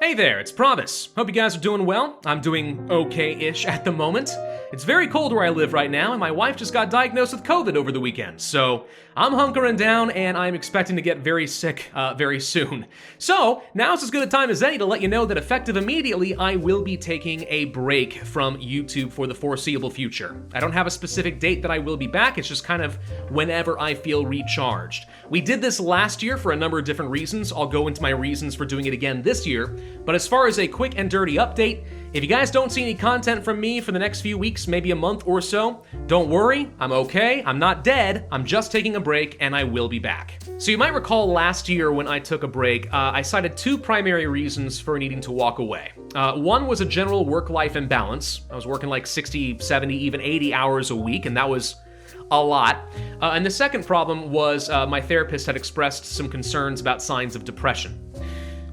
Hey there, it's Pravus. Hope you guys are doing well. I'm doing okay-ish at the moment. It's very cold where I live right now, and my wife just got diagnosed with COVID over the weekend, so I'm hunkering down, and I'm expecting to get very sick very soon. So, now's as good a time as any to let you know that effective immediately, I will be taking a break from YouTube for the foreseeable future. I don't have a specific date that I will be back, it's just kind of whenever I feel recharged. We did this last year for a number of different reasons. I'll go into my reasons for doing it again this year, but as far as a quick and dirty update, if you guys don't see any content from me for the next few weeks, maybe a month or so, don't worry, I'm okay, I'm not dead, I'm just taking a break and I will be back. So you might recall last year when I took a break, I cited two primary reasons for needing to walk away. One was a general work-life imbalance. I was working like 60, 70, even 80 hours a week, and that was a lot. And the second problem was my therapist had expressed some concerns about signs of depression.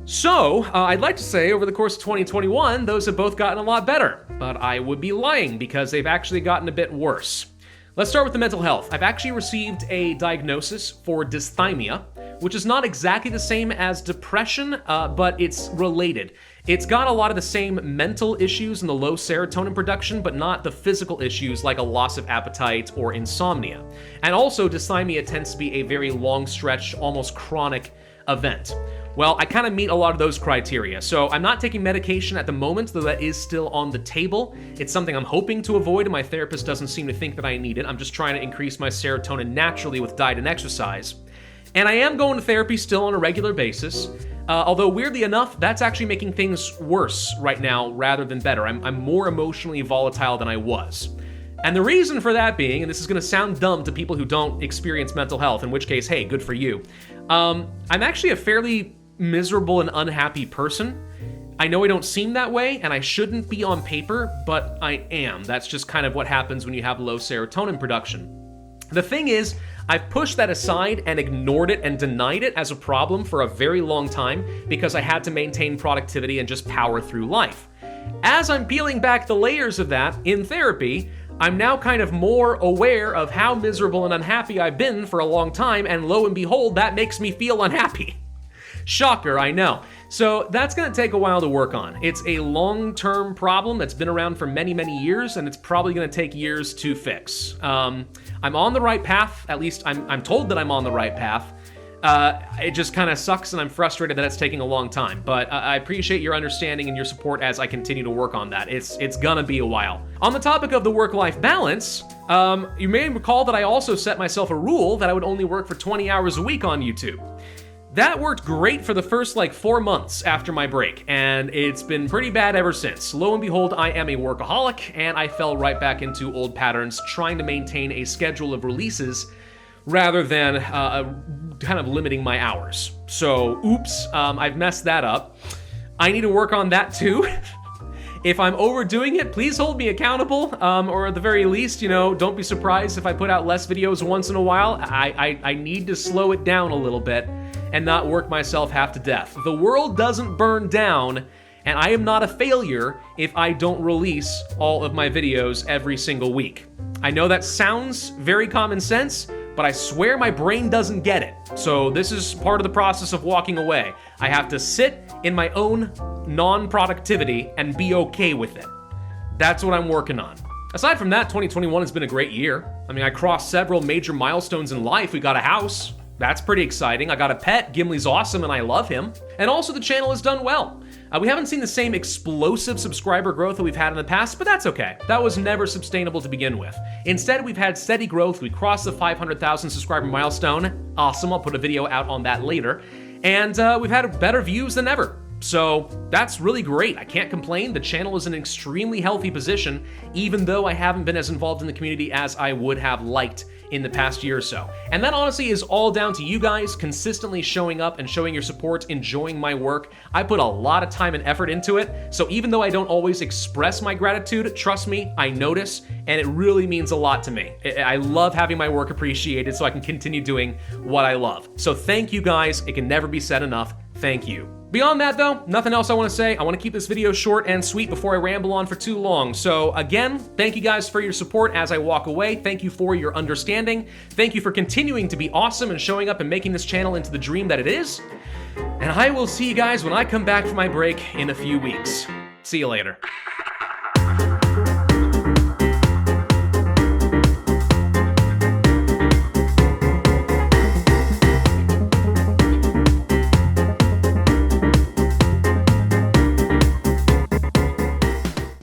So, I'd like to say over the course of 2021, those have both gotten a lot better, but I would be lying because they've actually gotten a bit worse. Let's start with the mental health. I've actually received a diagnosis for dysthymia, which is not exactly the same as depression, but it's related. It's got a lot of the same mental issues and the low serotonin production, but not the physical issues like a loss of appetite or insomnia. And also, dysthymia tends to be a very long stretch, almost chronic event. Well, I kind of meet a lot of those criteria, so I'm not taking medication at the moment, though that is still on the table. It's something I'm hoping to avoid, and my therapist doesn't seem to think that I need it. I'm just trying to increase my serotonin naturally with diet and exercise. And I am going to therapy still on a regular basis, although weirdly enough, that's actually making things worse right now rather than better. I'm more emotionally volatile than I was. And the reason for that being, and this is going to sound dumb to people who don't experience mental health, in which case, hey, good for you. I'm actually a fairly miserable and unhappy person. I know I don't seem that way, and I shouldn't be on paper, but I am. That's just kind of what happens when you have low serotonin production. The thing is, I've pushed that aside and ignored it and denied it as a problem for a very long time because I had to maintain productivity and just power through life. As I'm peeling back the layers of that in therapy, I'm now kind of more aware of how miserable and unhappy I've been for a long time, and lo and behold, that makes me feel unhappy. Shocker, I know. So that's going to take a while to work on. It's a long-term problem that's been around for many, many years, and it's probably going to take years to fix. I'm on the right path, at least I'm told that I'm on the right path. It just kind of sucks, and I'm frustrated that it's taking a long time, but I appreciate your understanding and your support as I continue to work on that. It's gonna be a while. On the topic of the work-life balance, you may recall that I also set myself a rule that I would only work for 20 hours a week on YouTube. That worked great for the first 4 months after my break, and it's been pretty bad ever since. Lo and behold, I am a workaholic, and I fell right back into old patterns, trying to maintain a schedule of releases rather than kind of limiting my hours. So, oops, I've messed that up. I need to work on that too. If I'm overdoing it, please hold me accountable, or at the very least, don't be surprised if I put out less videos once in a while. I need to slow it down a little bit and not work myself half to death. The world doesn't burn down, and I am not a failure if I don't release all of my videos every single week. I know that sounds very common sense, but I swear my brain doesn't get it. So this is part of the process of walking away. I have to sit in my own non-productivity and be okay with it. That's what I'm working on. Aside from that, 2021 has been a great year. I crossed several major milestones in life. We got a house. That's pretty exciting. I got a pet. Gimli's awesome and I love him. And also the channel has done well. We haven't seen the same explosive subscriber growth that we've had in the past, but that's okay. That was never sustainable to begin with. Instead, we've had steady growth. We crossed the 500,000 subscriber milestone. Awesome, I'll put a video out on that later. And we've had better views than ever. So that's really great. I can't complain. The channel is in an extremely healthy position, even though I haven't been as involved in the community as I would have liked in the past year or so. And that honestly is all down to you guys consistently showing up and showing your support, enjoying my work. I put a lot of time and effort into it, so even though I don't always express my gratitude, trust me, I notice, and it really means a lot to me. I love having my work appreciated so I can continue doing what I love. So thank you guys. It can never be said enough. Thank you. Beyond that though, nothing else I want to say. I want to keep this video short and sweet before I ramble on for too long. So again, thank you guys for your support as I walk away. Thank you for your understanding. Thank you for continuing to be awesome and showing up and making this channel into the dream that it is. And I will see you guys when I come back from my break in a few weeks. See you later.